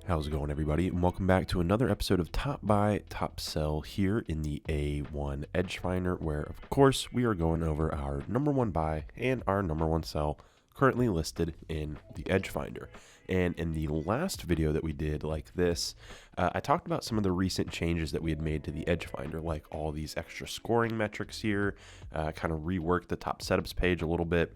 How's it going, everybody? And welcome back to another episode of Top Buy, Top Sell here in the A1 Edge Finder, where, of course, we are going over our number one buy and our number one sell currently listed in the Edge Finder. And in the last video that we did like this, I talked about some of the recent changes that we had made to the Edge Finder, like all these extra scoring metrics here, kind of reworked the top setups page a little bit.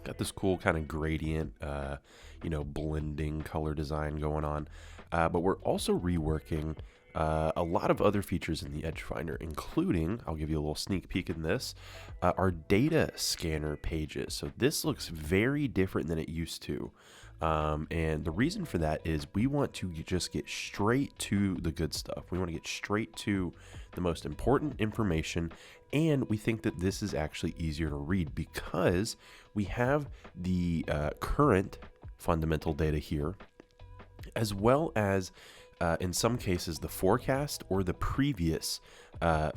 Got this cool kind of gradient, blending color design going on. But we're also reworking a lot of other features in the Edge Finder, including, I'll give you a little sneak peek in this, our data scanner pages. So this looks very different than it used to. And the reason for that is we want to just get straight to the good stuff. We want to get straight to the most important information. And we think that this is actually easier to read because we have the current fundamental data here, as well as in some cases the forecast or the previous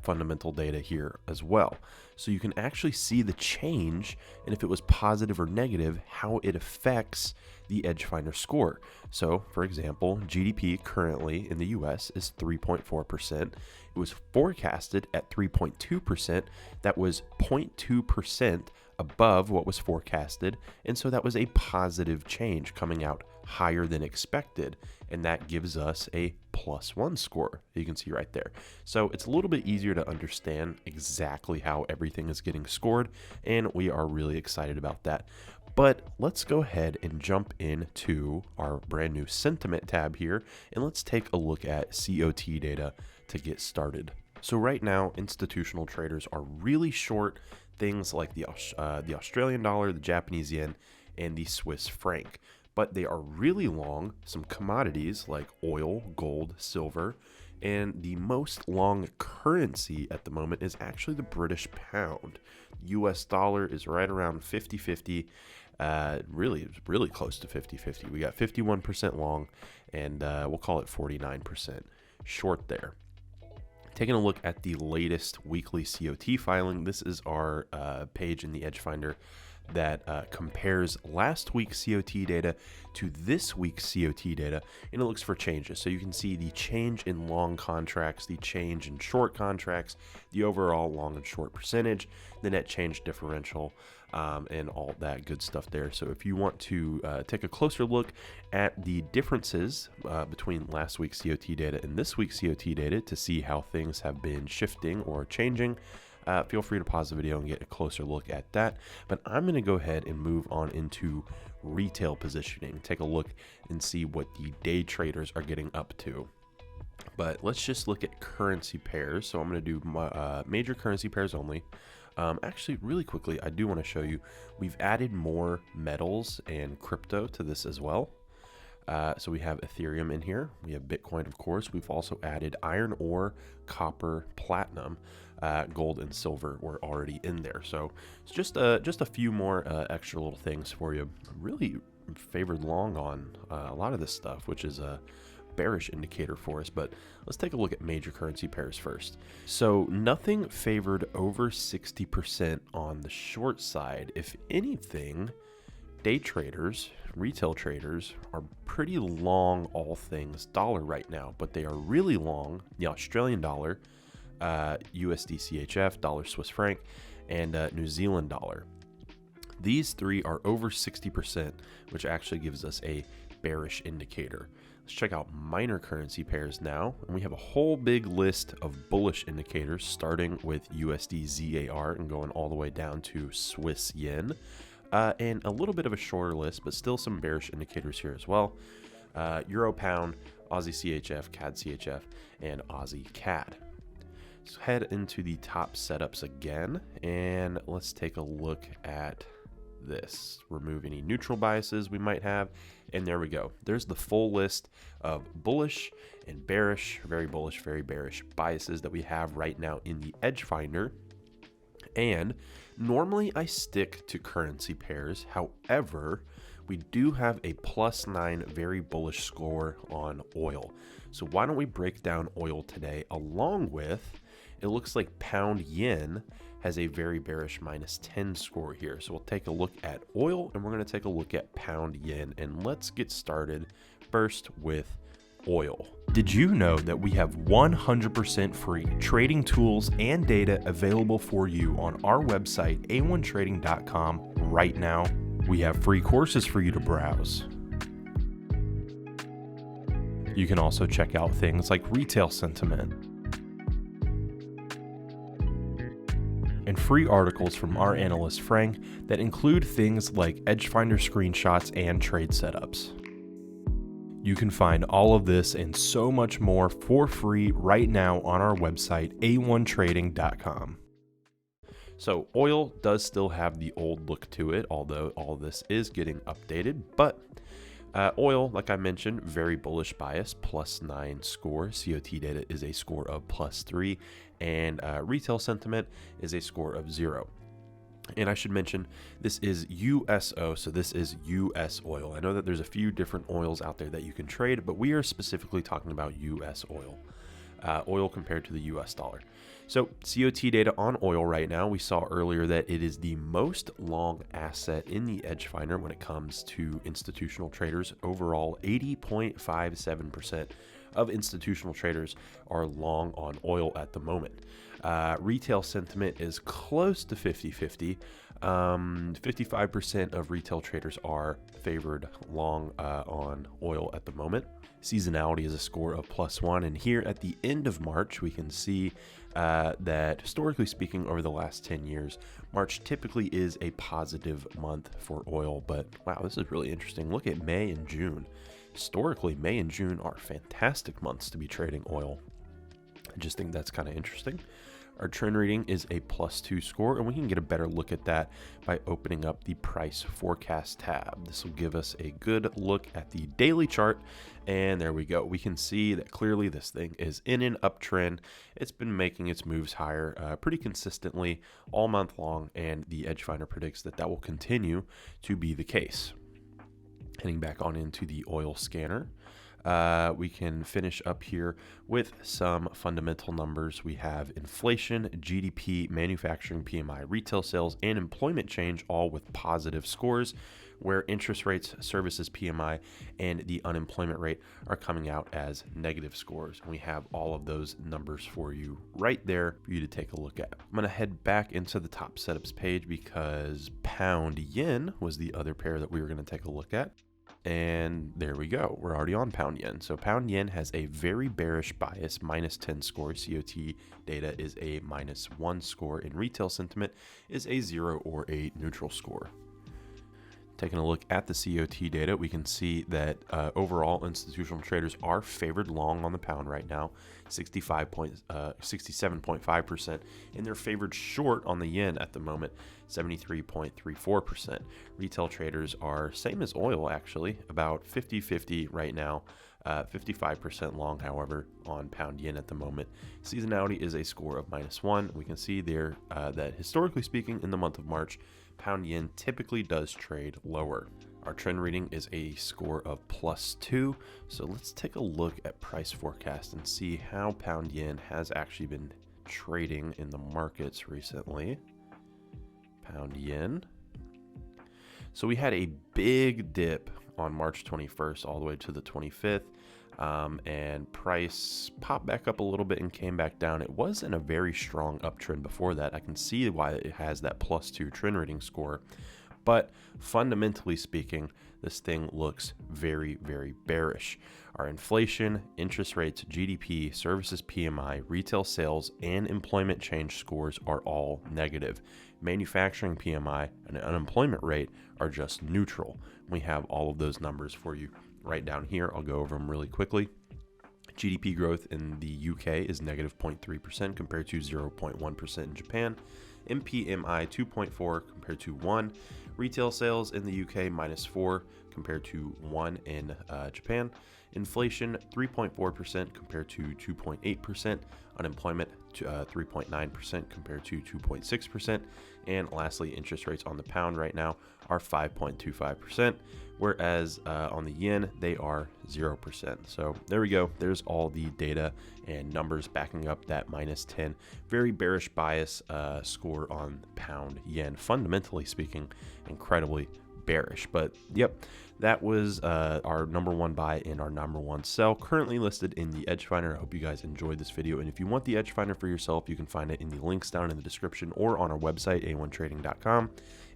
fundamental data here as well. So you can actually see the change, and if it was positive or negative, how it affects the Edge Finder score. So for example, GDP currently in the US is 3.4%. It was forecasted at 3.2%. That was 0.2% above what was forecasted, and so that was a positive change coming out higher than expected, and that gives us a +1 score, you can see right there. So it's a little bit easier to understand exactly how everything is getting scored, and we are really excited about that. But let's go ahead and jump into our brand new sentiment tab here, and let's take a look at COT data to get started. So right now, institutional traders are really short things like the Australian dollar, the Japanese yen, and the Swiss franc. But they are really long some commodities like oil, gold, silver, and the most long currency at the moment is actually the British pound. US dollar is right around 50-50, really close to 50-50. We got 51% long, and we'll call it 49% short there. Taking a look at the latest weekly COT filing, this is our page in the Edge Finder that compares last week's COT data to this week's COT data, and it looks for changes. So you can see the change in long contracts, the change in short contracts, the overall long and short percentage, the net change differential, and all that good stuff there. So if you want to take a closer look at the differences between last week's COT data and this week's COT data to see how things have been shifting or changing, feel free to pause the video and get a closer look at that. But I'm going to go ahead and move on into retail positioning, take a look and see what the day traders are getting up to. But let's just look at currency pairs. So I'm going to do my, major currency pairs only. Actually, really quickly, I do want to show you, we've added more metals and crypto to this as well. So we have Ethereum in here. We have Bitcoin, of course. We've also added iron ore, copper, platinum, gold, and silver were already in there. So it's just a few more extra little things for you. Really favored long on a lot of this stuff, which is a bearish indicator for us. But let's take a look at major currency pairs first. So nothing favored over 60% on the short side. If anything, day traders, retail traders are pretty long all things dollar right now, but they are really long the Australian dollar, USD CHF, dollar Swiss franc, and New Zealand dollar. These three are over 60%, which actually gives us a bearish indicator. Let's check out minor currency pairs now, and we have a whole big list of bullish indicators, starting with USD ZAR and going all the way down to Swiss yen. And a little bit of a shorter list, but still some bearish indicators here as well. Euro pound, Aussie CHF, CAD CHF, and Aussie CAD. Let's head into the top setups again, and let's take a look at this. Remove any neutral biases we might have, and there we go. There's the full list of bullish and bearish, very bullish, very bearish biases that we have right now in the Edge Finder. And normally I stick to currency pairs. However, we do have a +9 very bullish score on oil. So why don't we break down oil today along with it looks like pound yen has a very bearish -10 score here. So we'll take a look at oil and we're going to take a look at pound yen, and let's get started first with oil. Did you know that we have 100% free trading tools and data available for you on our website, a1trading.com, right now? We have free courses for you to browse. You can also check out things like retail sentiment and free articles from our analyst Frank that include things like Edgefinder screenshots and trade setups. You can find all of this and so much more for free right now on our website, a1trading.com. So oil does still have the old look to it, although all of this is getting updated. But oil, like I mentioned, very bullish bias, +9 score. COT data is a score of +3, and retail sentiment is a score of 0. And I should mention, this is USO, so this is US oil. I know that there's a few different oils out there that you can trade, but we are specifically talking about US oil. Oil compared to the US dollar. So COT data on oil right now, we saw earlier that it is the most long asset in the Edgefinder when it comes to institutional traders. Overall, 80.57% of institutional traders are long on oil at the moment. Retail sentiment is close to 50-50. 55% of retail traders are favored long on oil at the moment. Seasonality is a score of +1, and here at the end of March, we can see that historically speaking, over the last 10 years, March typically is a positive month for oil. But wow, this is really interesting. Look at May and June. Historically, May and June are fantastic months to be trading oil. I just think that's kind of interesting. Our trend reading is a +2 score, and we can get a better look at that by opening up the price forecast tab. This will give us a good look at the daily chart, and there we go. We can see that clearly this thing is in an uptrend. It's been making its moves higher pretty consistently all month long, and the Edgefinder predicts that that will continue to be the case. Heading back on into the oil scanner. We can finish up here with some fundamental numbers. We have inflation, GDP, manufacturing PMI, retail sales, and employment change, all with positive scores, where interest rates, services PMI, and the unemployment rate are coming out as negative scores. And we have all of those numbers for you right there for you to take a look at. I'm going to head back into the top setups page because pound yen was the other pair that we were going to take a look at. And there we go. We're already on pound yen. So pound yen has a very bearish bias, -10 score. COT data is a -1 score, and retail sentiment is a 0 or a neutral score. Taking a look at the COT data, we can see that overall institutional traders are favored long on the pound right now, 67.5%, and they're favored short on the yen at the moment, 73.34%. Retail traders are same as oil, actually, about 50-50 right now. 55% long, however, on pound yen at the moment. Seasonality is a score of -1. We can see there that historically speaking, in the month of March, pound yen typically does trade lower. Our trend reading is a score of +2. So let's take a look at price forecast and see how pound yen has actually been trading in the markets recently. Pound yen. So we had a big dip on March 21st all the way to the 25th. And price popped back up a little bit and came back down. It was in a very strong uptrend before that. I can see why it has that +2 trend rating score. But fundamentally speaking, this thing looks very, very bearish. Our inflation, interest rates, GDP, services PMI, retail sales, and employment change scores are all negative. Manufacturing PMI and unemployment rate are just neutral. We have all of those numbers for you right down here. I'll go over them really quickly. GDP growth in the UK is -0.3% compared to 0.1% in Japan. MPMI 2.4 compared to 1. Retail sales in the UK -4 compared to 1 in Japan. Inflation 3.4% compared to 2.8%. Unemployment 3.9% compared to 2.6%. And lastly, interest rates on the pound right now are 5.25%, whereas on the yen, they are 0%. So there we go. There's all the data and numbers backing up that -10. Very bearish bias score on pound yen. Fundamentally speaking, incredibly bearish. But yep, that was our number one buy and our number one sell, currently listed in the Edge Finder. I hope you guys enjoyed this video, and if you want the Edge Finder for yourself, you can find it in the links down in the description or on our website, a1trading.com,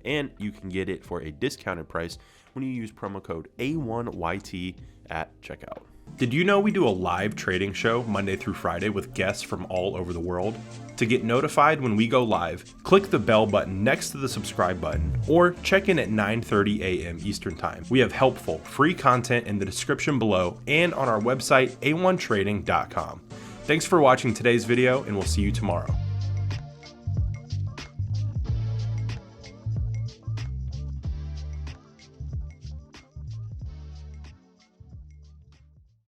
and you can get it for a discounted price when you use promo code A1YT at checkout. Did you know we do a live trading show Monday through Friday with guests from all over the world? To get notified when we go live, click the bell button next to the subscribe button or check in at 9:30 a.m. Eastern Time. We have helpful, free content in the description below and on our website, a1trading.com. Thanks for watching today's video, and we'll see you tomorrow.